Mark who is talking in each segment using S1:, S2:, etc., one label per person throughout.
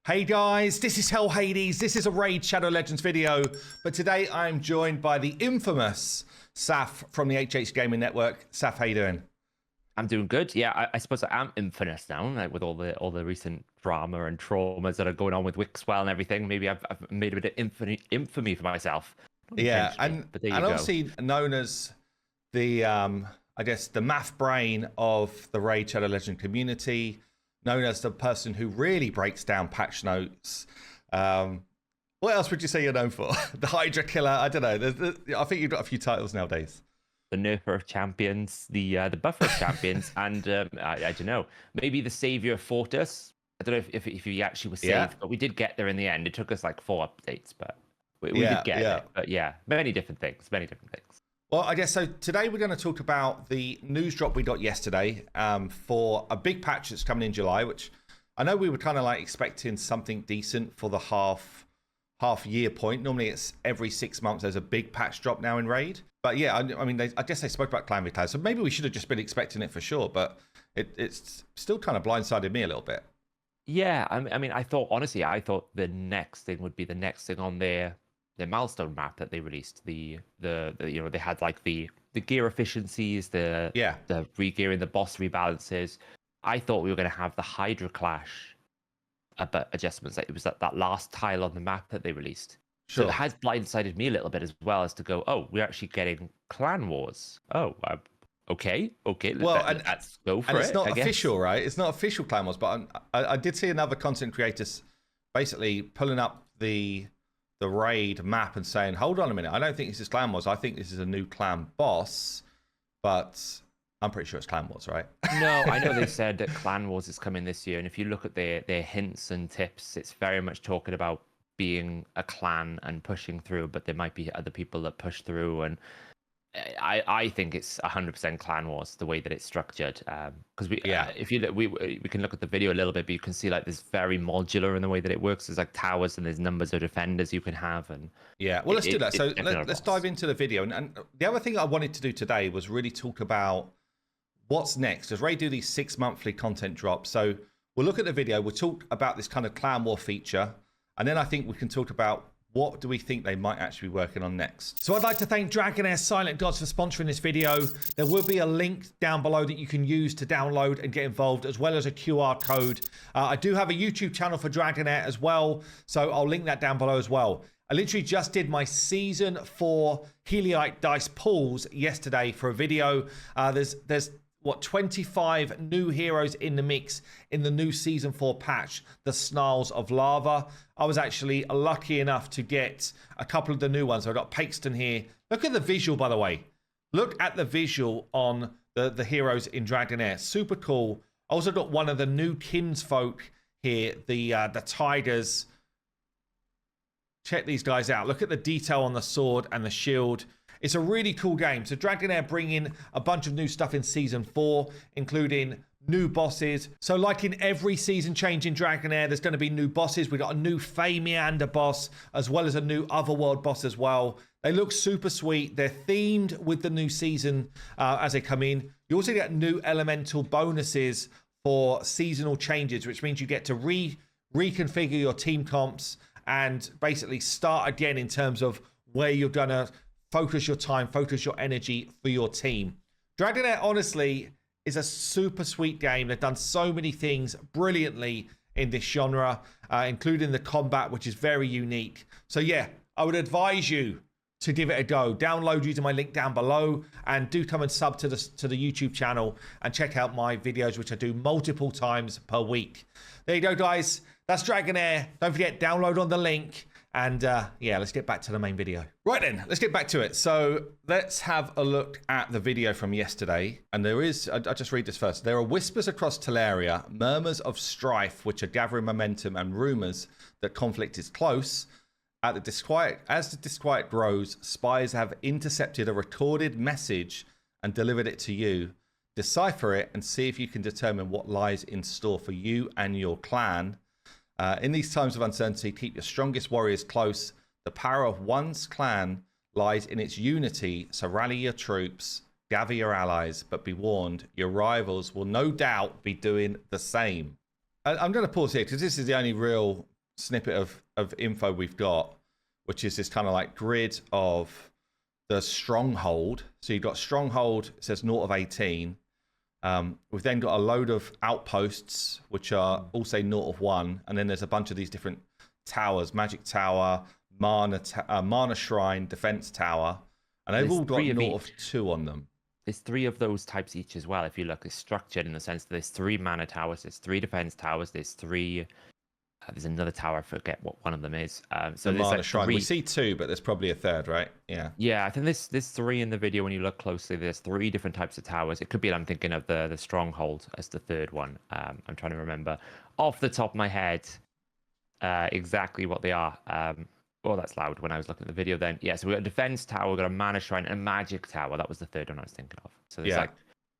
S1: Hey guys, this is Hell Hades. This is a Raid Shadow Legends video, but today I'm joined by the infamous Saph from the HH Gaming Network. Saph, how you doing?
S2: I'm doing good. Yeah, I suppose I am infamous now, like with all the recent drama and traumas that are going on with Wixwell and everything. Maybe I've made a bit of infamy for myself.
S1: Yeah,
S2: but there you
S1: and
S2: go.
S1: obviously known as the I guess the math brain of the Raid Shadow Legend community, known as the person who really breaks down patch notes. What else would you say you're known for? The Hydra Killer. I don't know. I think you've got a few titles nowadays.
S2: The nerfer of champions, the buffer of champions, and I don't know, maybe the savior of Fortis. I don't know if he actually was saved, but we did get there in the end. It took us like 4 updates, but we did get there. But yeah, many different things.
S1: Well, I guess so. Today we're going to talk about the news drop we got yesterday for a big patch that's coming in July, which I know we were kind of like expecting something decent for the half year point. Normally it's every 6 months there's a big patch drop now in Raid. But yeah, I mean, I guess they spoke about Clan Vital, so maybe we should have just been expecting it for sure, but it's still kind of blindsided me a little bit.
S2: Yeah, I mean, I thought the next thing would be the next thing on their milestone map that they released. The you know, they had like the gear efficiencies, the re-gearing, the boss rebalances. I thought we were going to have the Hydra Clash adjustments. Like it was that last tile on the map that they released. Sure. So it has blindsided me a little bit as well, as to go, oh, we're actually getting Clan Wars. Oh, okay.
S1: Well,
S2: let's go for it.
S1: And it's not official, right? It's not official Clan Wars, but I did see another content creator basically pulling up the Raid map and saying, hold on a minute, I don't think this is Clan Wars. I think this is a new clan boss, but I'm pretty sure it's Clan Wars, right?
S2: No, I know they said that Clan Wars is coming this year, and if you look at their hints and tips, it's very much talking about being a clan and pushing through, but there might be other people that push through, and I think it's 100% Clan Wars the way that it's structured. Because if you look, we can look at the video a little bit, but you can see like this very modular in the way that it works. There's like towers and there's numbers of defenders you can have, and
S1: yeah. Well, let's do that. So let's dive into the video. And the other thing I wanted to do today was really talk about what's next, as Raid do these 6 monthly content drops. So we'll look at the video. We'll talk about this kind of Clan War feature. And then I think we can talk about what do we think they might actually be working on next. So I'd like to thank Dragonair Silent Gods for sponsoring this video. There will be a link down below that you can use to download and get involved, as well as a QR code. I do have a YouTube channel for Dragonair as well, so I'll link that down below as well. I literally just did my Season 4 Heliite dice pulls yesterday for a video. There's 25 new heroes in the mix in the new Season 4 patch, the Snarls of Lava. I was actually lucky enough to get a couple of the new ones. I've got Pakeston here. Look at the visual, by the way. Look at the visual on the heroes in Dragonair. Super cool. I also got one of the new kinsfolk here, the Tigers. Check these guys out. Look at the detail on the sword and the shield. It's a really cool game. So Dragonair bring in a bunch of new stuff in Season 4, including new bosses. So like in every season change in Dragonair, there's going to be new bosses. We got a new Fey Meander boss, as well as a new Otherworld boss as well. They look super sweet. They're themed with the new season as they come in. You also get new elemental bonuses for seasonal changes, which means you get to reconfigure your team comps and basically start again in terms of where you're going to focus your time, focus your energy for your team. Dragonair, honestly, is a super sweet game. They've done so many things brilliantly in this genre, including the combat, which is very unique. So yeah, I would advise you to give it a go. Download using my link down below, and do come and sub to the YouTube channel and check out my videos, which I do multiple times per week. There you go, guys. That's Dragonair. Don't forget, download on the link. And yeah, let's get back to the main video. Right then, let's get back to it. So let's have a look at the video from yesterday. And there is, I'll just read this first. There are whispers across Teleria, murmurs of strife, which are gathering momentum, and rumors that conflict is close. As the disquiet grows, spies have intercepted a recorded message and delivered it to you. Decipher it and see if you can determine what lies in store for you and your clan. In these times of uncertainty, keep your strongest warriors close. The power of one's clan lies in its unity, so rally your troops, gather your allies, but be warned, your rivals will no doubt be doing the same. I'm going to pause here because this is the only real snippet of info we've got, which is this kind of like grid of the stronghold. So you've got stronghold, it says 0 of 18. We've then got a load of outposts, which are all say 0 of 1. And then there's a bunch of these different towers, magic tower, mana shrine, defense tower. And they've all got 0 of 2 on them.
S2: There's 3 of those types each as well. If you look, it's structured in the sense that there's 3 mana towers, there's 3 defense towers, there's 3... there's another tower, I forget what one of them is. So there's
S1: like shrine. 3... We see 2, but there's probably a third, right? Yeah.
S2: Yeah, I think there's 3 in the video when you look closely. There's 3 different types of towers. It could be I'm thinking of the stronghold as the third one. I'm trying to remember off the top of my head exactly what they are. Oh, that's loud when I was looking at the video then. Yeah, so we've got a defense tower, we've got a mana shrine, and a magic tower. That was the third one I was thinking of. So there's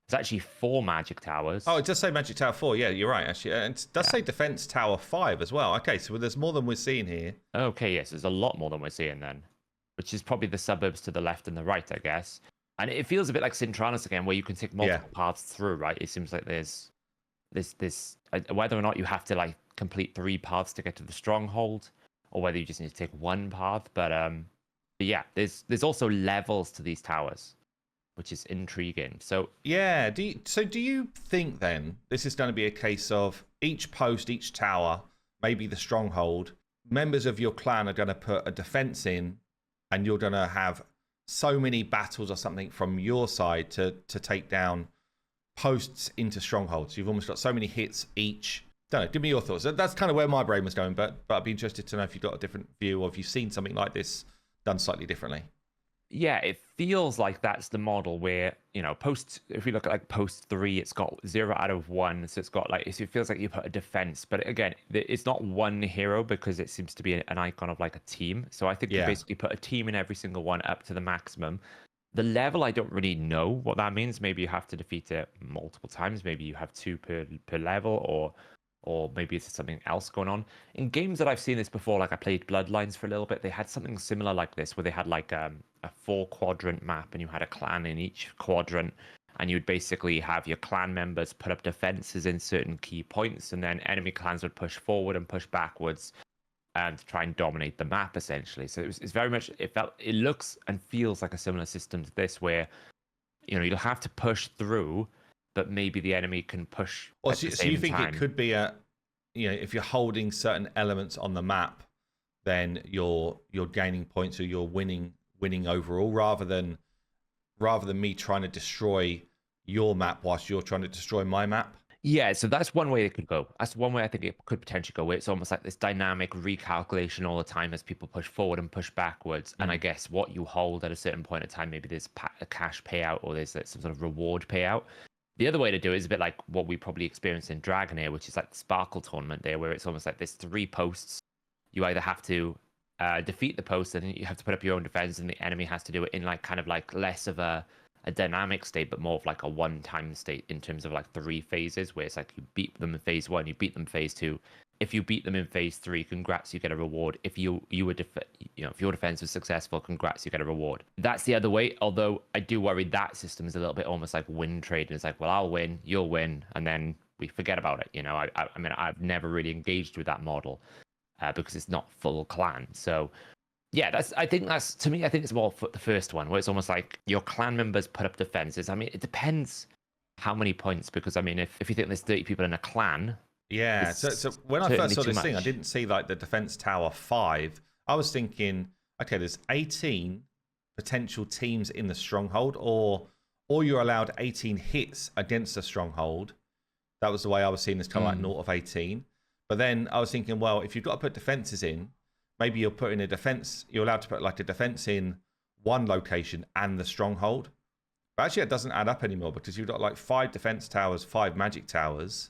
S2: it's actually 4 magic towers.
S1: Oh, it does say magic tower 4. Yeah, you're right, actually. And it does say defense tower 5 as well. Okay, so there's more than we're seeing here.
S2: Okay, yes, there's a lot more than we're seeing then, which is probably the suburbs to the left and the right, I guess. And it feels a bit like Sintranos again, where you can take multiple paths through, right? It seems like there's this whether or not you have to like complete 3 paths to get to the stronghold, or whether you just need to take 1 path. But yeah, there's also levels to these towers, which is intriguing. So
S1: yeah, do you think then this is going to be a case of each post, each tower, maybe the stronghold, members of your clan are going to put a defense in, and you're going to have so many battles or something from your side to take down posts into strongholds? You've almost got so many hits each. Don't know, give me your thoughts. That's kind of where my brain was going, but I'd be interested to know if you've got a different view, or if you've seen something like this done slightly differently.
S2: Yeah, it feels like that's the model where, if we look at like post 3, it's got 0 out of 1. So it's got like, it feels like you put a defense, but again, it's not one hero because it seems to be an icon of like a team. So I think you basically put a team in every single one up to the maximum. The level, I don't really know what that means. Maybe you have to defeat it multiple times. Maybe you have 2 per level, or maybe it's something else going on. In games that I've seen this before, like I played Bloodlines for a little bit, they had something similar like this, where they had like a 4-quadrant map, and you had a clan in each quadrant, and you'd basically have your clan members put up defenses in certain key points, and then enemy clans would push forward and push backwards to try and dominate the map, essentially. So it's very much, it looks and feels like a similar system to this, where you'll have to push through, but maybe the enemy can push.
S1: Well, so you think it could be if you're holding certain elements on the map, then you're gaining points, or you're winning overall, rather than me trying to destroy your map whilst you're trying to destroy my map.
S2: Yeah, so that's one way it could go. That's one way I think it could potentially go. Where it's almost like this dynamic recalculation all the time as people push forward and push backwards. And I guess what you hold at a certain point in time, maybe there's a cash payout, or there's some sort of reward payout. The other way to do it is a bit like what we probably experienced in Dragonair, which is like the Sparkle tournament there, where it's almost like there's 3 posts. You either have to defeat the post, and then you have to put up your own defense, and the enemy has to do it in like kind of like less of a dynamic state, but more of like a one-time state in terms of like 3 phases, where it's like you beat them in phase 1, you beat them in phase 2. If you beat them in phase 3, congrats, you get a reward. If you were if your defense was successful, congrats, you get a reward. That's the other way. Although I do worry that system is a little bit almost like win trade. It's like, well, I'll win, you'll win, and then we forget about it. I mean, I've never really engaged with that model because it's not full clan. So yeah, I think it's more for the first one, where it's almost like your clan members put up defenses. I mean, it depends how many points, because I mean, if you think there's 30 people in a clan.
S1: Yeah, so when I first saw this thing, I didn't see like the defense tower 5. I was thinking, okay, there's 18 potential teams in the stronghold, or you're allowed 18 hits against a stronghold. That was the way I was seeing this, kind of like 0 of 18. But then I was thinking, well, if you've got to put defenses in, maybe you're putting you're allowed to put like a defense in one location and the stronghold. But actually, it doesn't add up anymore, because you've got like 5 defense towers, 5 magic towers.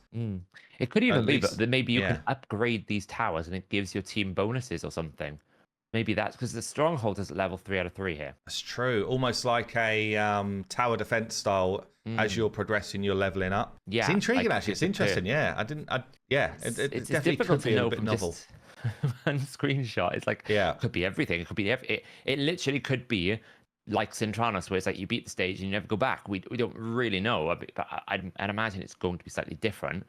S2: It could even be, but then maybe you can upgrade these towers, and it gives your team bonuses or something. Maybe that's because the stronghold is at level 3 out of 3 here.
S1: That's true. Almost like a tower defense style. As you're progressing, you're leveling up.
S2: Yeah,
S1: it's intriguing. Actually, it's interesting. Yeah, it definitely could be a little bit novel.
S2: One screenshot. It's like, it could be everything. It could be it literally could be like Sintranos, where it's like you beat the stage and you never go back. We don't really know, but I'd imagine it's going to be slightly different.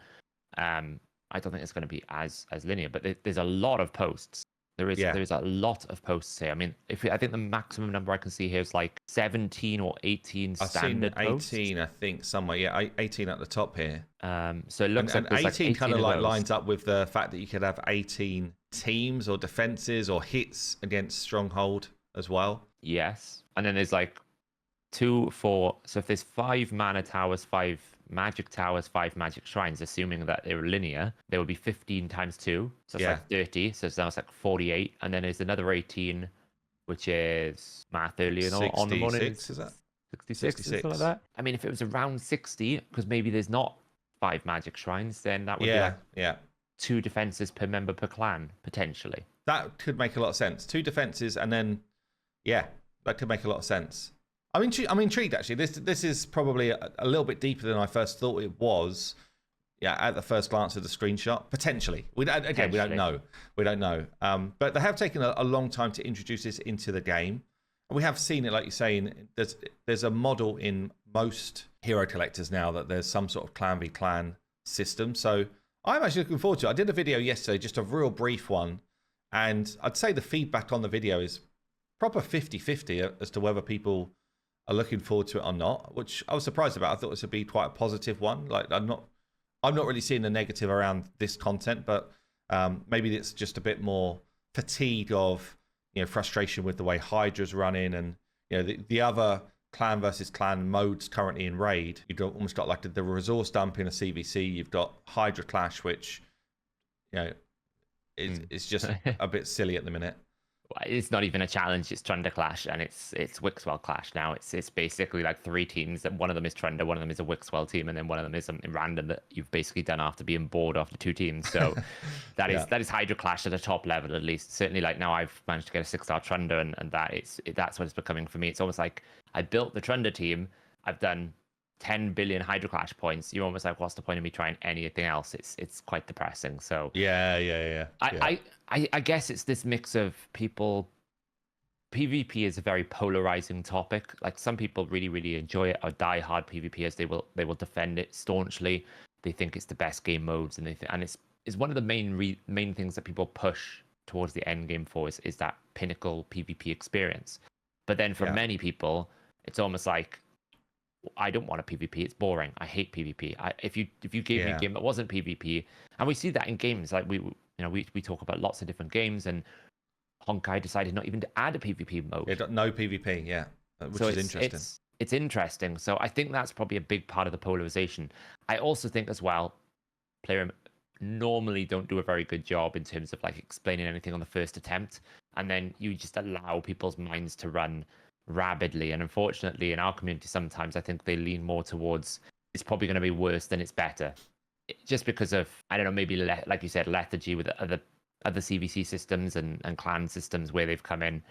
S2: I don't think it's going to be as linear. But there's a lot of posts. There is a lot of posts here. I mean, I think the maximum number I can see here is like 17 or 18 standard posts.
S1: 18, I think, somewhere. Yeah, 18 at the top here.
S2: So it looks like
S1: 18 kind of like lines up with the fact that you could have 18 teams or defenses or hits against Stronghold as well.
S2: Yes. And then there's like 2, 4. So if there's 5 mana towers, 5 magic towers, 5 magic shrines, assuming that they were linear, there would be 15 times 2. So it's like 30. So now it's like 48. And then there's another 18, which is math earlier on the morning.
S1: 66, is that?
S2: 66, something like that. I mean, if it was around 60, because maybe there's not 5 magic shrines, then that would be like 2 defenses per member per clan, potentially.
S1: That could make a lot of sense. 2 defenses, and then, that could make a lot of sense. I'm intrigued, actually. This is probably a little bit deeper than I first thought it was. Yeah, at the first glance of the screenshot, potentially. We don't know. We don't know. But they have taken a long time to introduce this into the game. And we have seen it, like you're saying. There's a model in most hero collectors now that there's some sort of clan v clan system. So I'm actually looking forward to it. I did a video yesterday, just a real brief one. And I'd say the feedback on the video is proper 50-50 as to whether people are looking forward to it or not, which I was surprised about. I thought this would be quite a positive one. Like I'm not really seeing the negative around this content, but maybe it's just a bit more fatigue of frustration with the way Hydra's running, and the other clan versus clan modes currently in Raid. You've almost got like the resource dump in a CVC. You've got Hydra Clash, which is just a bit silly at the minute.
S2: It's not even a challenge. It's Trunda Clash, and it's Wixwell Clash now. It's basically like 3 teams. That one of them is Trunda, one of them is a Wixwell team, and then one of them is something random that you've basically done after being bored after 2 teams. So that is Hydra Clash at a top level, at least. Certainly, like now I've managed to get a 6-star Trunda, and that's what it's becoming for me. It's almost like I built the Trunda team. I've done 10 billion Hydra Clash points. You're almost like, what's the point of me trying anything else? It's quite depressing. So I guess it's this mix of people. PvP is a very polarizing topic. Like some people really, really enjoy it, or die hard PvPers. They will defend it staunchly. They think it's the best game modes, and it's one of the main things that people push towards the end game for is that pinnacle PvP experience. But then for many people, it's almost like, I don't want a PvP. It's boring. I hate PvP. If you gave me a game that wasn't PvP, and we see that in games, like we talk about lots of different games, and Honkai decided not even to add a PvP mode.
S1: No PvP, which is interesting.
S2: It's interesting. So I think that's probably a big part of the polarization. I also think as well, player normally don't do a very good job in terms of like explaining anything on the first attempt, and then you just allow people's minds to run rapidly. And unfortunately, in our community, sometimes I think they lean more towards it's probably going to be worse than it's better, just because of, I don't know, maybe like you said, lethargy with other CVC systems and clan systems where they've come in.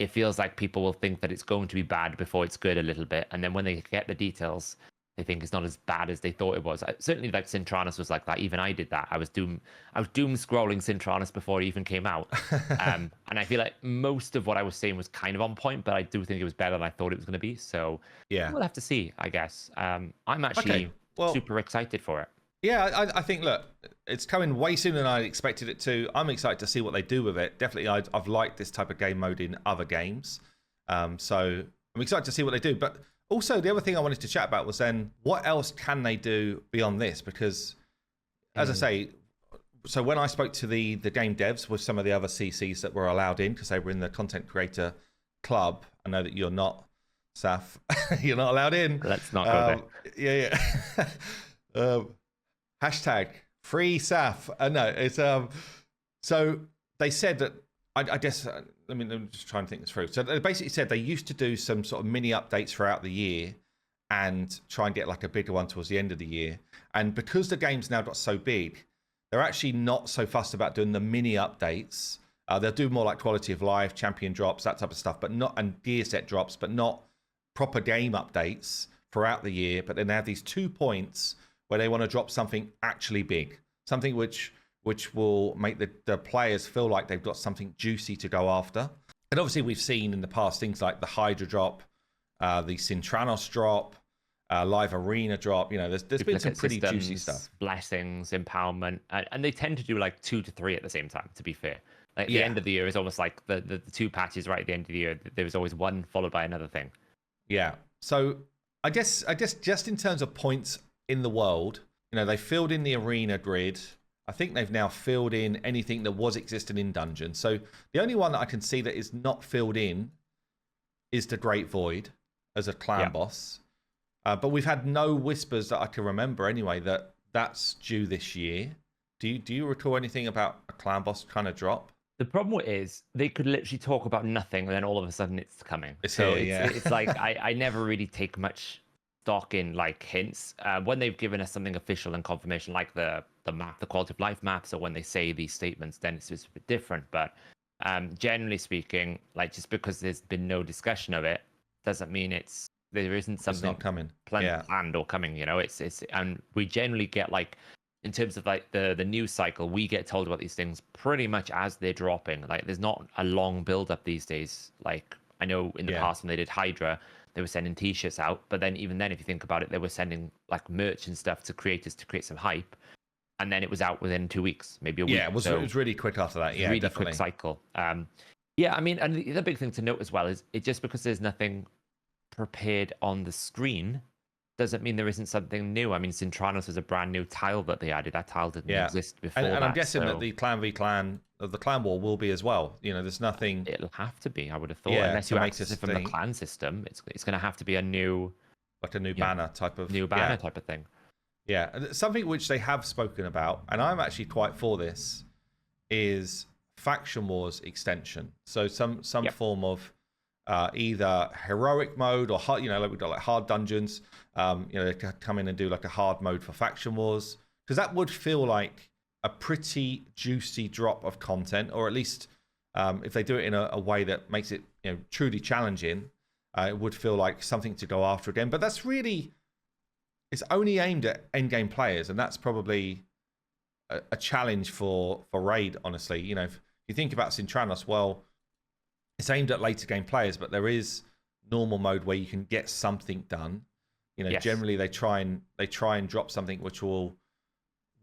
S2: It feels like people will think that it's going to be bad before it's good a little bit, and then when they get the details, they think it's not as bad as they thought it was. Certainly, like Sintranis was like that. Even I did that. I was doom scrolling Sintranis before it even came out, and I feel like most of what I was saying was kind of on point, but I do think it was better than I thought it was going to be. So we'll have to see, I guess. I'm actually super excited for it.
S1: Yeah, I think, look, it's coming way sooner than I expected it to. I'm excited to see what they do with it. Definitely, I've liked this type of game mode in other games, so I'm excited to see what they do. But also, the other thing I wanted to chat about was then, what else can they do beyond this? Because, as I say, so when I spoke to the game devs with some of the other CCs that were allowed in, because they were in the content creator club, I know that you're not, Saph. You're not allowed in.
S2: Let's not go
S1: there. Yeah. Hashtag free Saph. No, it's so they said that I guess let me just try and think this through. So they basically said they used to do some sort of mini updates throughout the year and try and get like a bigger one towards the end of the year. And because the game's now got so big, they're actually not so fussed about doing the mini updates. They'll do more like quality of life, champion drops, that type of stuff, but not, and gear set drops, but not proper game updates throughout the year. But then they have these 2 points where they want to drop something actually big, something which will make the players feel like they've got something juicy to go after. And obviously we've seen in the past things like the Hydra drop, the Sintranos drop, live arena drop. There's been some pretty juicy stuff.
S2: Blessings, empowerment, and they tend to do like 2 to 3 at the same time, to be fair. Like the end of the year is almost like the 2 patches right at the end of the year. There was always one followed by another thing.
S1: Yeah. So I guess just in terms of points in the world, they filled in the arena grid. I think they've now filled in anything that was existing in Dungeon. So the only one that I can see that is not filled in is the Great Void as a clan boss. But we've had no whispers that I can remember anyway that's due this year. Do you recall anything about a clan boss kind of drop?
S2: The problem is they could literally talk about nothing and then all of a sudden it's coming.
S1: It's
S2: like I never really take much stock in like hints. When they've given us something official and confirmation, like the map, the quality of life maps, or when they say these statements, then it's just a bit different. But generally speaking, like just because there's been no discussion of it doesn't mean there isn't something
S1: not coming.
S2: Planned or coming. It's and we generally get like, in terms of like the news cycle, we get told about these things pretty much as they're dropping. Like there's not a long build up these days. Like I know in the past when they did Hydra, they were sending t-shirts out, but then even then, if you think about it, they were sending like merch and stuff to creators to create some hype, and then it was out within 2 weeks, maybe a week.
S1: Yeah, it was really quick after that. Yeah,
S2: really
S1: definitely.
S2: Quick cycle. Yeah, I mean, and the other big thing to note as well is just because there's nothing prepared on the screen doesn't mean there isn't something new. I mean, Cintranos is a brand new tile that they added. That tile didn't exist before.
S1: And I'm guessing that the clan v clan of the clan war will be as well. There's nothing.
S2: It'll have to be, I would have thought, unless you access it from the clan system. It's going to have to be a new
S1: banner type of
S2: type of thing.
S1: Yeah, something which they have spoken about, and I'm actually quite for this, is Faction Wars extension. So some form of either heroic mode or hard, like we've got like hard dungeons. They could come in and do like a hard mode for Faction Wars, because that would feel like a pretty juicy drop of content, or at least if they do it in a way that makes it truly challenging, it would feel like something to go after again. But that's really, it's only aimed at endgame players, and that's probably a challenge for Raid, honestly. If you think about Cintranos, well, it's aimed at later game players, but there is normal mode where you can get something done. Generally they try and drop something which will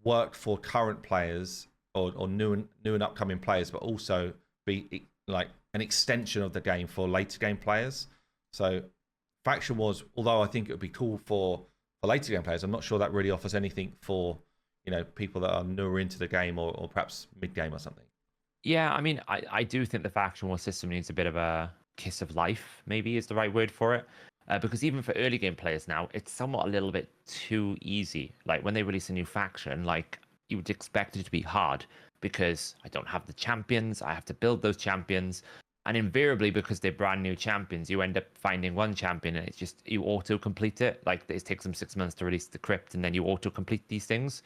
S1: work for current players or new and upcoming players, but also be like an extension of the game for later game players. So Faction Wars, although I think it would be cool for later game players, I'm not sure that really offers anything for people that are newer into the game or perhaps mid game or something.
S2: Yeah, I mean, I do think the Faction War system needs a bit of a kiss of life, maybe is the right word for it. Because even for early game players now, it's somewhat a little bit too easy. Like when they release a new faction, like you would expect it to be hard because I don't have the champions. I have to build those champions. And invariably, because they're brand new champions, you end up finding one champion and it's just, you auto-complete it. Like it takes them 6 months to release the crypt and then you auto-complete these things.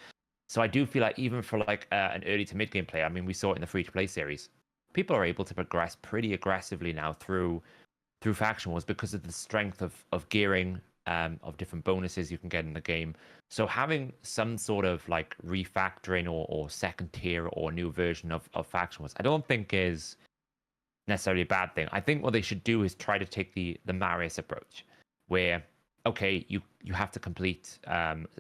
S2: So I do feel like even for like an early to mid-game player, I mean, we saw it in the free-to-play series, people are able to progress pretty aggressively now through Faction Wars because of the strength of gearing, of different bonuses you can get in the game. So having some sort of like refactoring or second tier or new version of Faction Wars, I don't think is necessarily a bad thing. I think what they should do is try to take the Marius approach, where okay, you have to complete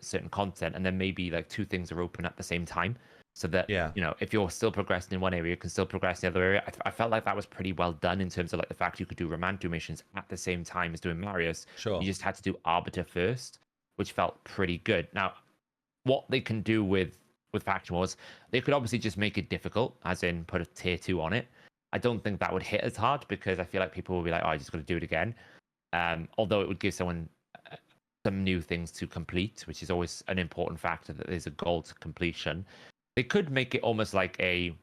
S2: certain content, and then maybe like 2 things are open at the same time. So that, if you're still progressing in one area, you can still progress in the other area. I felt like that was pretty well done in terms of like the fact you could do Romantu missions at the same time as doing Marius.
S1: Sure.
S2: You just had to do Arbiter first, which felt pretty good. Now, what they can do with Faction Wars, they could obviously just make it difficult, as in put a tier 2 on it. I don't think that would hit as hard because I feel like people will be like, oh, I just got to do it again. Although it would give someone some new things to complete, which is always an important factor, that there's a goal to completion. They could make it almost like a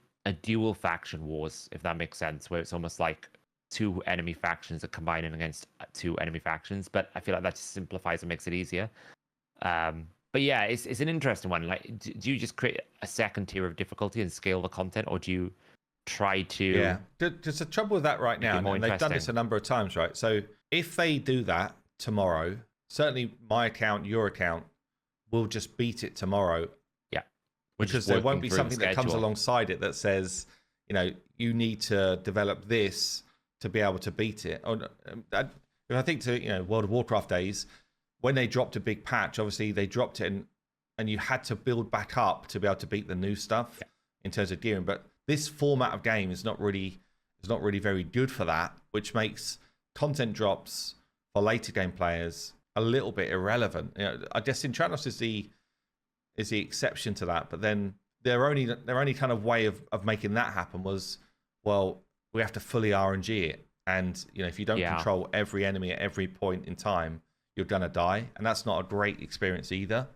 S2: dual Faction Wars, if that makes sense, where it's almost like 2 enemy factions are combining against 2 enemy factions. But I feel like that just simplifies and makes it easier. But yeah, it's an interesting one. Like, do you just create a second tier of difficulty and scale the content, or do you try to?
S1: Yeah, there's a trouble with that right now, and they've done this a number of times, right? So if they do that tomorrow, certainly my account, your account, will just beat it tomorrow. Because there won't be something that comes alongside it that says, you need to develop this to be able to beat it. I think to World of Warcraft days, when they dropped a big patch, obviously they dropped it and you had to build back up to be able to beat the new stuff in terms of gearing. But this format of game is not really very good for that, which makes content drops for later game players a little bit irrelevant. I guess Intranos is the exception to that, but then their only kind of way of making that happen was, well, we have to fully RNG it, and if you don't control every enemy at every point in time, you're gonna die, and that's not a great experience either.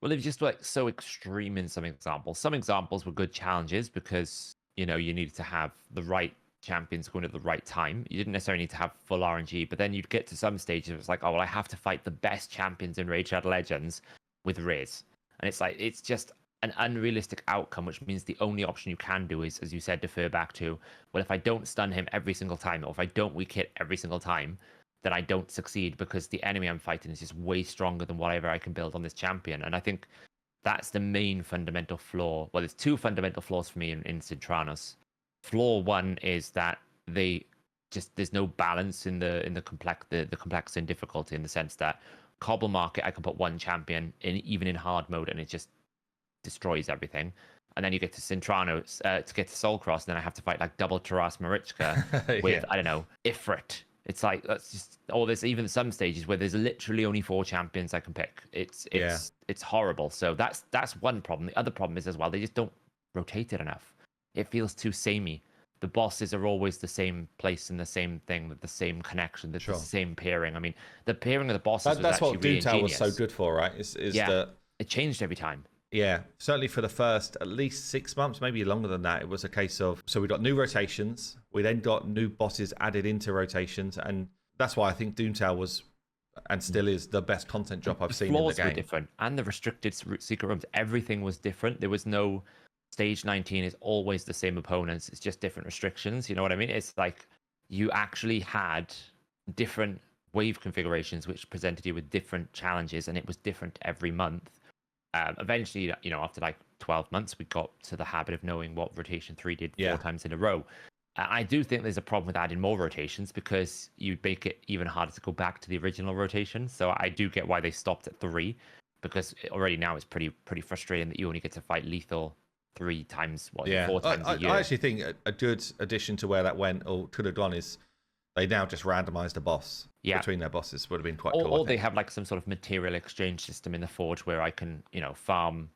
S2: Well, it was just like so extreme in some examples. Some examples were good challenges because you needed to have the right champions going at the right time. You didn't necessarily need to have full RNG, but then you'd get to some stages it was like, oh well, I have to fight the best champions in Raid Shadow Legends with Riz. And it's like, it's just an unrealistic outcome, which means the only option you can do is, as you said, defer back to, well, if I don't stun him every single time, or if I don't weak hit every single time, then I don't succeed because the enemy I'm fighting is just way stronger than whatever I can build on this champion. And I think that's the main fundamental flaw. Well, there's two fundamental flaws for me in Cintranos. Flaw one is that there's no balance in the complexity and difficulty, in the sense that Cobble Market, I can put one champion in, even in hard mode, and it just destroys everything. And then you get to Cintranos to get to Soul Cross, and then I have to fight like double Taras Marichka with I don't know, Ifrit. It's like, that's just, or there's even some stages where there's literally only 4 champions I can pick. It's horrible. So that's one problem. The other problem is as well, they just don't rotate it enough. It feels too samey. The bosses are always the same place and the same thing, with the same connection, the same pairing. I mean, the pairing of the bosses was actually really ingenious. That's what Doomtown was so
S1: good for, right?
S2: It changed every time.
S1: Yeah, certainly for the first at least 6 months, maybe longer than that. It was a case of, so we got new rotations. We then got new bosses added into rotations. And that's why I think Doomtown was, and still is, the best content drop I've seen in the game. The
S2: flaws were different. And the restricted secret rooms, everything was different. There was no stage 19 is always the same opponents. It's just different restrictions. You know what I mean? It's like you actually had different wave configurations, which presented you with different challenges, and it was different every month. Eventually, after like 12 months, we got to the habit of knowing what rotation 3 did 4 times in a row. I do think there's a problem with adding more rotations, because you make it even harder to go back to the original rotation. So I do get why they stopped at 3, because already now it's pretty frustrating that you only get to fight lethal 3 times, 4 times a year.
S1: I actually think a good addition to where that went, or could have gone, is they now just randomized a boss between their bosses. Would have been quite cool.
S2: Or they have like some sort of material exchange system in the Forge where I can, farm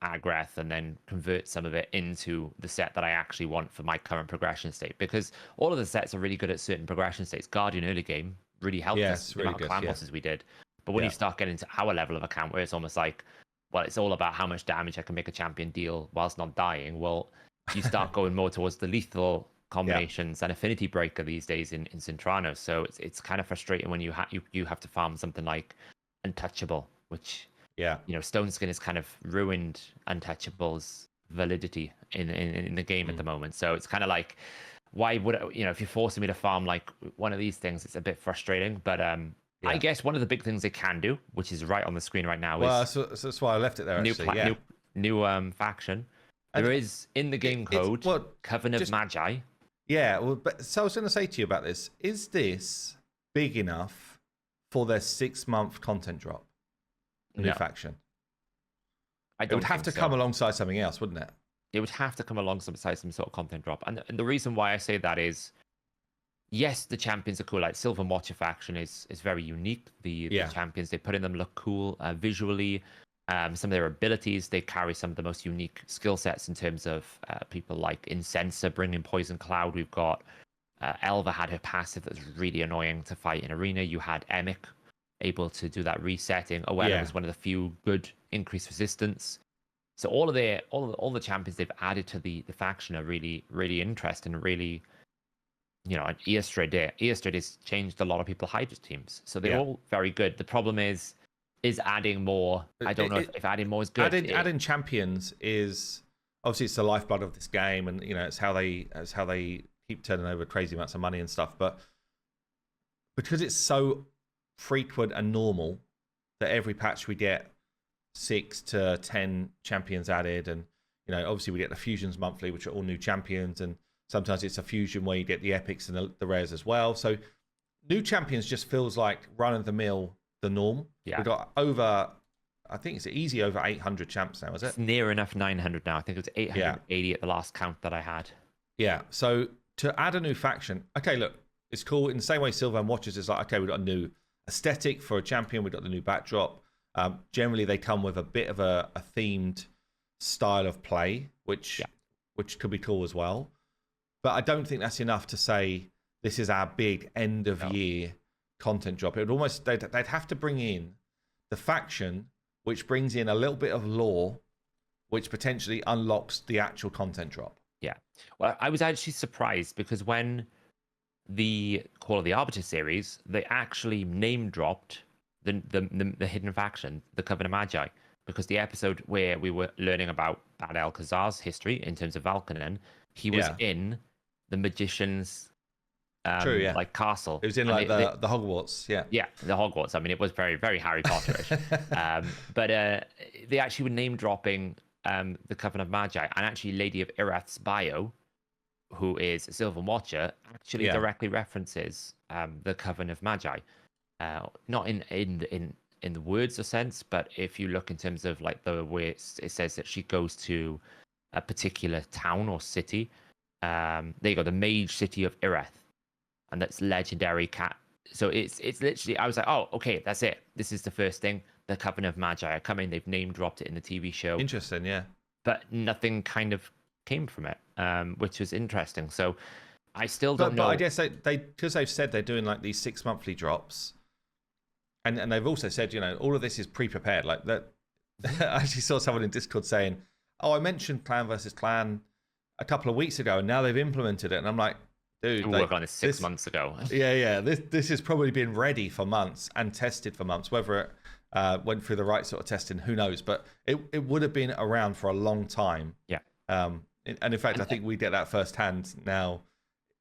S2: Agreth and then convert some of it into the set that I actually want for my current progression state. Because all of the sets are really good at certain progression states. Guardian early game really helped us, the amount of clan bosses we did. But when you start getting to our level of account, where it's almost like, well, it's all about how much damage I can make a champion deal whilst not dying. Well, you start going more towards the lethal combinations and affinity breaker these days in Cintranos. So it's kind of frustrating when you have to farm something like Untouchable, which Stone Skin has kind of ruined Untouchable's validity in the game at the moment. So it's kind of like, why would if you're forcing me to farm like one of these things, it's a bit frustrating. But I guess one of the big things they can do, which is right on the screen right now, is
S1: so that's why I left it there.
S2: New faction. There is in the game code Coven of Magi.
S1: Yeah, well, so I was going to say to you about this. Is this big enough for their 6-month content drop? New faction. It would have to come alongside something else, wouldn't it?
S2: It would have to come alongside some sort of content drop. And the reason why I say that is, yes, the champions are cool. Like Silver Watcher faction is very unique. The champions they put in them look cool visually. Some of their abilities, they carry some of the most unique skill sets in terms of people like Incenser bringing Poison Cloud. We've got Elva had her passive that was really annoying to fight in Arena. You had Emic able to do that resetting. Owella was one of the few good increased resistance. So all the champions they've added to the faction are really, really interesting and really, and Earstrade has changed a lot of people's Hydra teams. So they're all very good. The problem is adding more. I don't know if adding more is good.
S1: Adding champions is obviously it's the lifeblood of this game, and it's how they keep turning over crazy amounts of money and stuff. But because it's so frequent and normal that every patch we get 6 to 10 champions added, and obviously we get the fusions monthly, which are all new champions, and sometimes it's a fusion where you get the epics and the rares as well. So new champions just feels like run of the mill the norm.
S2: Yeah.
S1: We've got over, I think it's easy over 800 champs now, is it?
S2: It's near enough 900 now. I think it was 880 at the last count that I had.
S1: Yeah. So to add a new faction, okay, look, it's cool. In the same way Silver and Watchers is like, okay, we've got a new aesthetic for a champion. We've got the new backdrop. Generally, they come with a bit of a themed style of play, which could be cool as well. But I don't think that's enough to say this is our big end of year content drop. It would almost, they'd have to bring in the faction, which brings in a little bit of lore, which potentially unlocks the actual content drop.
S2: Yeah. Well, I was actually surprised because when the Call of the Arbiter series, they actually name dropped the hidden faction, the Coven of Magi, because the episode where we were learning about Bad Alcazar's history in terms of Valkonen, he was in the magician's like castle.
S1: It was in like the Hogwarts,
S2: Yeah, the Hogwarts. I mean, it was very, very Harry Potterish. But they actually were name dropping the Coven of Magi, and actually Lady of Irath's bio, who is a Sylvan Watcher, actually directly references the Coven of Magi. Not in the words or sense, but if you look in terms of like the way it says that she goes to a particular town or city. There you go, the mage city of Irath, and that's legendary cat. So it's literally, I was like, oh, okay, that's it. This is the first thing. The Coven of Magi are coming. They've name dropped it in the TV show.
S1: Interesting, yeah.
S2: But nothing kind of came from it, which was interesting. So I still don't know.
S1: But I guess they because they've said they're doing like these 6 monthly drops, and they've also said, you know, all of this is pre-prepared. Like that, I actually saw someone in Discord saying, "Oh, I mentioned clan versus clan a couple of weeks ago, and now they've implemented it." And I'm like, dude,
S2: we worked on this 6 months ago.
S1: Yeah. This has probably been ready for months and tested for months. Whether it went through the right sort of testing, who knows? But it would have been around for a long time.
S2: Yeah.
S1: And in fact, I think we get that firsthand now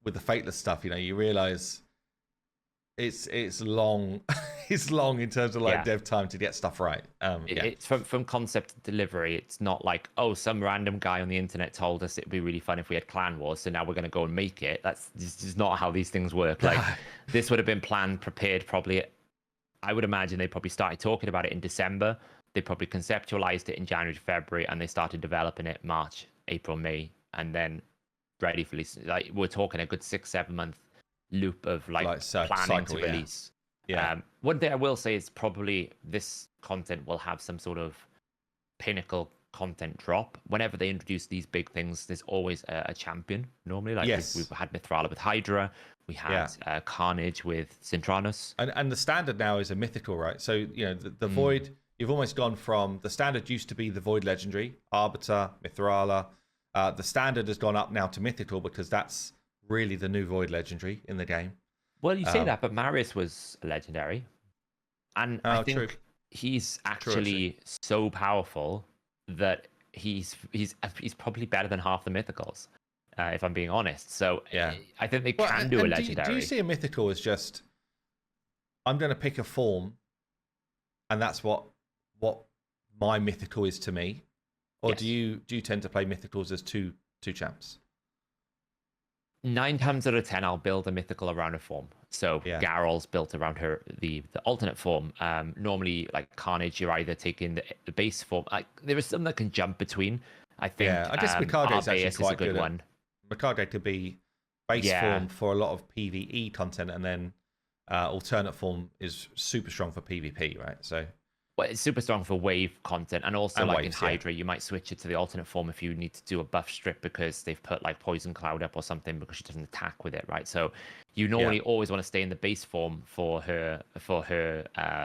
S1: with the Fateless stuff. You know, you realize it's long. It's long in terms of like dev time to get stuff right.
S2: It's from concept to delivery. It's not like, oh, some random guy on the internet told us it'd be really fun if we had clan wars, so now we're going to go and make it. That's just not how these things work. Like this would have been planned, prepared probably. I would imagine they probably started talking about it in December. They probably conceptualized it in January, February, and they started developing it March, April, May, and then ready for release. Like we're talking a good 6-7 month loop of like planning cycle, to release.
S1: Yeah.
S2: One thing I will say is probably this content will have some sort of pinnacle content drop. Whenever they introduce these big things, there's always a champion normally. Like we've had Mithrala with Hydra. We had Carnage with Cintranos.
S1: And the standard now is a mythical, right? So, you know, the Void, you've almost gone from, the standard used to be the Void Legendary, Arbiter, Mithrala. The standard has gone up now to mythical because that's really the new Void Legendary in the game.
S2: Well, you say that, but Marius was a legendary. And I think he's actually so powerful that he's probably better than half the mythicals, if I'm being honest. So I think they can do a legendary.
S1: Do you see a mythical as just, I'm going to pick a form, and that's what my mythical is to me? Or do you tend to play mythicals as two champs?
S2: 9 times out of 10, I'll build a mythical around a form. So Garrel's built around her the alternate form. Normally, like Carnage, you're either taking the base form. Like there is some that can jump between. I think.
S1: Yeah, I guess Mikage is actually quite
S2: a good one.
S1: Mikage could be base form for a lot of PvE content, and then alternate form is super strong for PvP, right? So.
S2: Well, it's super strong for wave content, and also and like waves, in Hydra, you might switch it to the alternate form if you need to do a buff strip because they've put like Poison Cloud up or something because she doesn't attack with it, right? So you normally always want to stay in the base form for her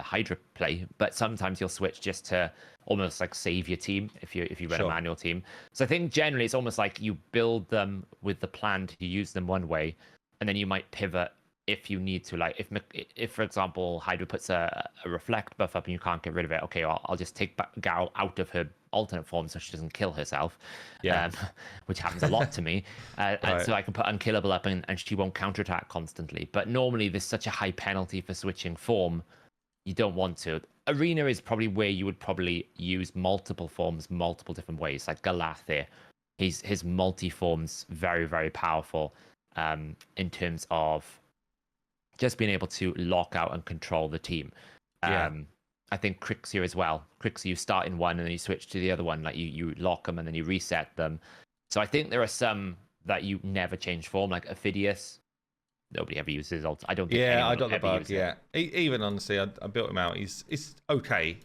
S2: Hydra play, but sometimes you'll switch just to almost like save your team if you run a manual team. So I think generally it's almost like you build them with the plan to use them one way, and then you might pivot if you need to. Like if for example Hydra puts a reflect buff up and you can't get rid of it, okay, I'll just take Garl out of her alternate form so she doesn't kill herself, which happens a lot to me, and so I can put unkillable up and she won't counterattack constantly. But normally there's such a high penalty for switching form, you don't want to. Arena is probably where you would probably use multiple forms multiple different ways. Like Galathir, his multi-forms very, very powerful in terms of just being able to lock out and control the team. I think Crixia as well. Crixia, you start in one and then you switch to the other one. Like you lock them and then you reset them. So I think there are some that you never change form, like Ophidius. Nobody ever uses ult. I don't think.
S1: Yeah, I got the bug. Yeah, even honestly, I built him out. It's okay.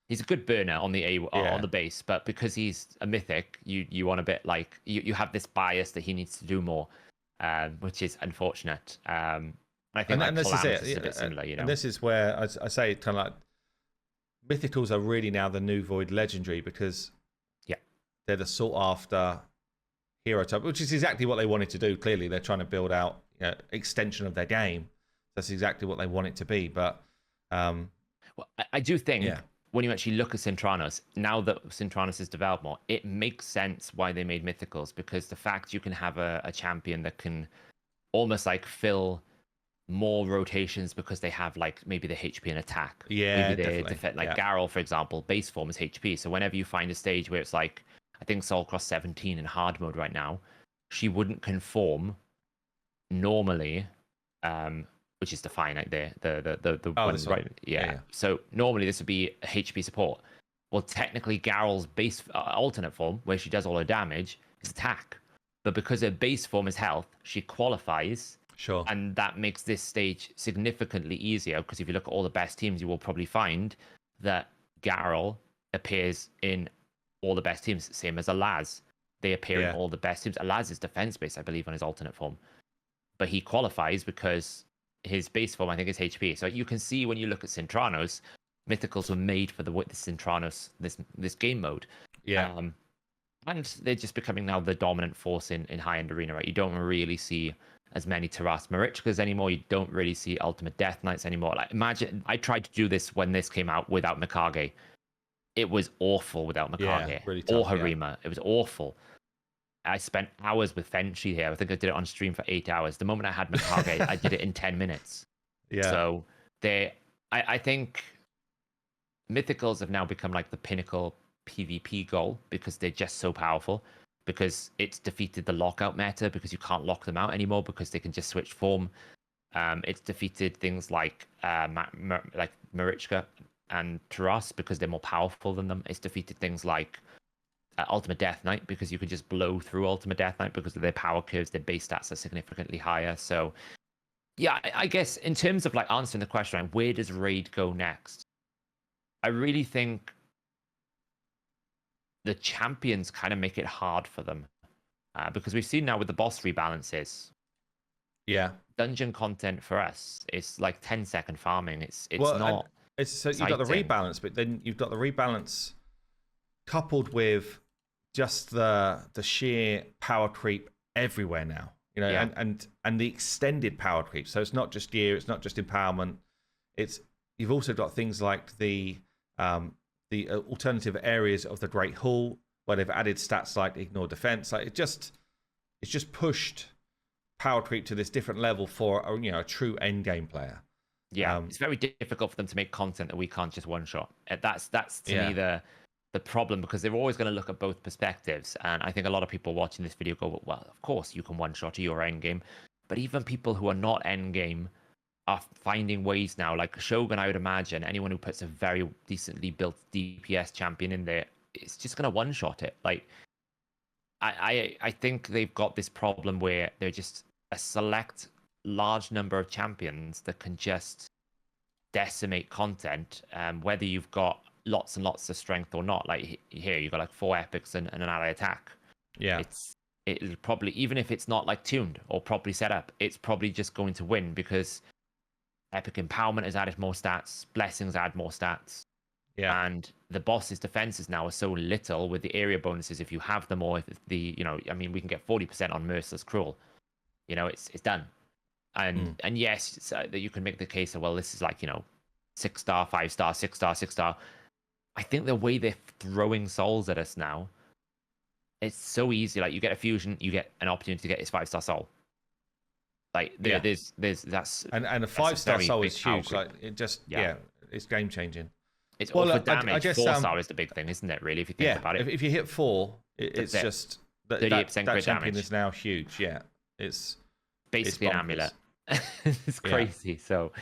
S2: He's a good burner on the on the base, but because he's a mythic, you want a bit like you have this bias that he needs to do more, which is unfortunate. I think
S1: and this is it.
S2: Is a bit similar, you know.
S1: And this is where I say kind of like Mythicals are really now the new Void Legendary because they're the sought after hero type, which is exactly what they wanted to do. Clearly, they're trying to build out extension of their game. That's exactly what they want it to be. But
S2: well, I do think when you actually look at Cintranos, now that Cintranos is developed more, it makes sense why they made Mythicals, because the fact you can have a champion that can almost like fill more rotations because they have like maybe the HP and attack.
S1: Yeah,
S2: maybe
S1: definitely.
S2: Like Garrel, for example, base form is HP. So whenever you find a stage where it's like, I think Soul Cross 17 in hard mode right now, she wouldn't conform normally, which is the finite there. The one, right? Yeah. So normally this would be a HP support. Well, technically Garrel's base alternate form, where she does all her damage, is attack. But because her base form is health, she qualifies.
S1: Sure.
S2: And that makes this stage significantly easier, because if you look at all the best teams, you will probably find that Garrel appears in all the best teams, same as Alaz. They appear in all the best teams. Alaz is defense based, I believe, on his alternate form. But he qualifies because his base form, I think, is HP. So you can see when you look at Cintranos, Mythicals were made for the Cintranos, this game mode.
S1: Yeah.
S2: And they're just becoming now the dominant force in high-end arena, right? You don't really see as many Taras Marichkas anymore. You don't really see Ultimate Death Knights anymore. Like, imagine, I tried to do this when this came out without Mikage. It was awful without Mikage.
S1: Really tough,
S2: or Harima. It was awful. I spent hours with Fenshi here. I think I did it on stream for 8 hours. The moment I had Mikage, I did it in 10 minutes.
S1: Yeah.
S2: So I think Mythicals have now become like the pinnacle PvP goal, because they're just so powerful, because it's defeated the lockout meta, because you can't lock them out anymore because they can just switch form. It's defeated things like Marichka and Taras because they're more powerful than them. It's defeated things like Ultimate Death Knight, because you can just blow through Ultimate Death Knight because of their power curves. Their base stats are significantly higher. So yeah, I guess in terms of like answering the question, right, where does Raid go next? I really think the champions kind of make it hard for them, because we've seen now with the boss rebalances.
S1: Yeah.
S2: Dungeon content for us, it's like 10-second farming. It's not.
S1: So you've got the rebalance, but then you've got the rebalance coupled with just the sheer power creep everywhere now. You know, and the extended power creep. So it's not just gear, it's not just empowerment. You've also got things like the alternative areas of the Great Hall, where they've added stats like ignore defense. Like it's just pushed power creep to this different level for a true end game player.
S2: Yeah, it's very difficult for them to make content that we can't just one shot. That's to me the problem, because they're always going to look at both perspectives. And I think a lot of people watching this video go, well, of course you can one shot your end game, but even people who are not end game are finding ways now. Like Shogun, I would imagine anyone who puts a very decently built DPS champion in there, it's just going to one shot it. Like I think they've got this problem where they're just a select large number of champions that can just decimate content, whether you've got lots and lots of strength or not. Like here, you've got like 4 epics and an ally attack.
S1: Yeah,
S2: it'll probably, even if it's not like tuned or properly set up, it's probably just going to win, because epic empowerment has added more stats, blessings add more stats.
S1: Yeah,
S2: and the boss's defenses now are so little with the area bonuses, if you have them, or if we can get 40% on Merciless Cruel. It's done. And yes, that you can make the case of, well, this is like 6-star, 5-star, 6-star, 6-star. I think the way they're throwing souls at us now, it's so easy. Like you get a fusion, you get an opportunity to get his 5-star soul. Like there's that's
S1: and a 5-star soul is huge. Like it just it's game changing.
S2: It's all for damage. I guess 4-star is the big thing, isn't it? Really, if you think about it.
S1: If you hit 4, it's just
S2: 38%
S1: that
S2: crit
S1: champion
S2: damage
S1: is now huge. Yeah, it's
S2: basically an amulet. It's crazy. Yeah. So,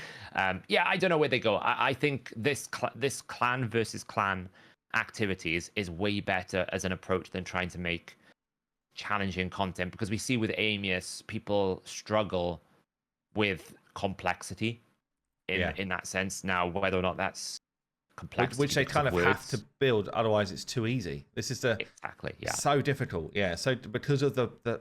S2: yeah, I don't know where they go. I think this clan versus clan activities is way better as an approach than trying to make challenging content, because we see with Amius, people struggle with complexity in that sense. Now, whether or not that's complexity,
S1: which they kind of have to build, otherwise it's too easy. This is so difficult. Yeah, so because of the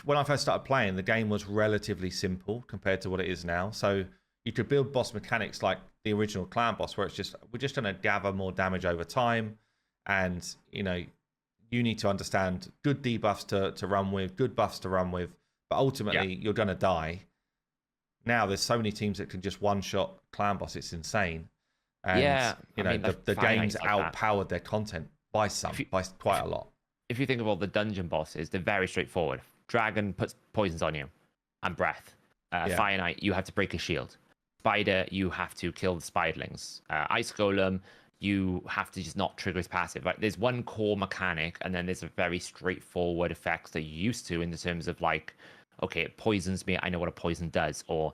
S1: when I first started playing, the game was relatively simple compared to what it is now. So you could build boss mechanics like the original clan boss, where we're just going to gather more damage over time, and you need to understand good debuffs to run with, good buffs to run with, but ultimately you're going to die. Now there's so many teams that can just one-shot clan boss. It's insane. And the game's outpowered their content by quite a lot.
S2: If you think of all the dungeon bosses, they're very straightforward. Dragon puts poisons on you and breath. Fire Knight, you have to break a shield. Spider, you have to kill the spiderlings. Ice Golem, you have to just not trigger his passive. Like, there's one core mechanic, and then there's a very straightforward effects that you're used to in the terms of like, okay, it poisons me, I know what a poison does, or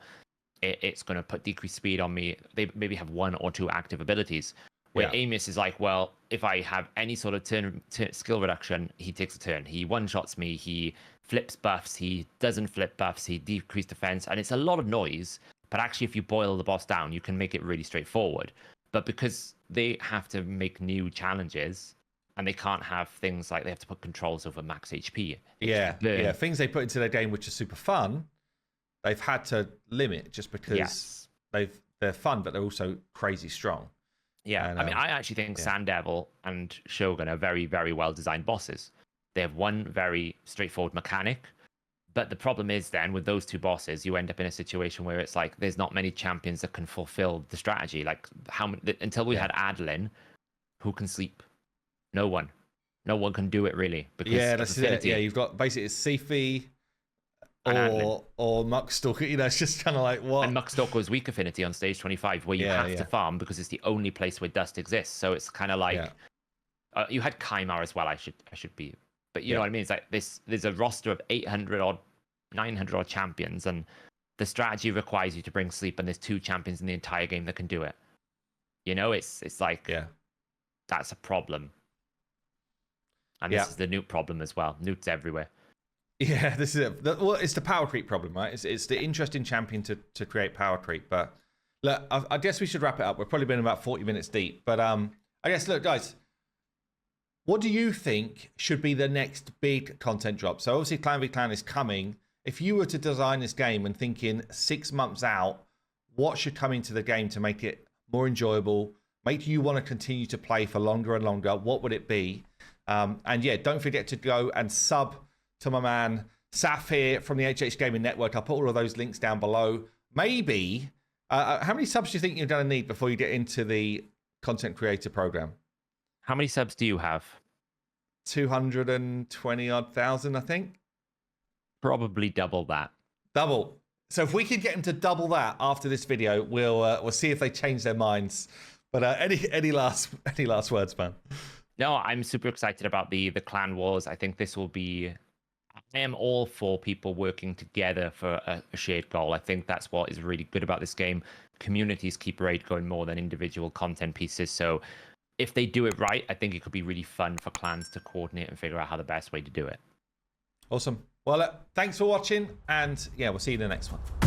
S2: it's going to put decreased speed on me. They maybe have one or two active abilities. Where Amius is like, well, if I have any sort of turn skill reduction, he takes a turn. He one-shots me, he flips buffs, he doesn't flip buffs, he decreases defense, and it's a lot of noise. But actually, if you boil the boss down, you can make it really straightforward. But because they have to make new challenges, and they can't have things like they have to put controls over max HP.
S1: Things they put into their game which are super fun, they've had to limit just because they're fun, but they're also crazy strong.
S2: Yeah, and, I actually think Sand Devil and Shogun are very, very well designed bosses. They have one very straightforward mechanic, but the problem is then with those two bosses, you end up in a situation where it's like there's not many champions that can fulfill the strategy. Like until we had Adeline, who can sleep? No one can do it really. Because
S1: that's it. Yeah, you've got basically Saph or Muckstalker, it's just kind of like what.
S2: And Muckstalker is weak affinity on stage 25, where you have to farm because it's the only place where dust exists. So it's kind of like you had Kaimar as well. I should be, but you know what I mean. It's like there's a roster of 800 or 900 odd champions, and the strategy requires you to bring sleep, and there's two champions in the entire game that can do it. It's like that's a problem, and this is the Newt problem as well. Newt's everywhere.
S1: Yeah, this is it. Well, it's the power creep problem, right? It's the interesting champion to create power creep. But look, I guess we should wrap it up. We've probably been about 40 minutes deep. But I guess, look, guys, what do you think should be the next big content drop? So obviously Clan v Clan is coming. If you were to design this game and thinking 6 months out, what should come into the game to make it more enjoyable, make you want to continue to play for longer and longer? What would it be? And yeah, don't forget to go and sub to my man Saph here from the HH Gaming Network. I'll put all of those links down below. Maybe, how many subs do you think you're going to need before you get into the content creator program?
S2: How many subs do you have?
S1: 220 odd thousand, I think.
S2: Probably double that.
S1: Double. So if we could get them to double that after this video, we'll see if they change their minds. But any last words, man?
S2: No, I'm super excited about the clan wars. I think this will be. I am all for people working together for a shared goal. I think that's what is really good about this game. Communities keep Raid going more than individual content pieces. So if they do it right, I think it could be really fun for clans to coordinate and figure out how the best way to do it.
S1: Awesome. Well, thanks for watching, and yeah, we'll see you in the next one.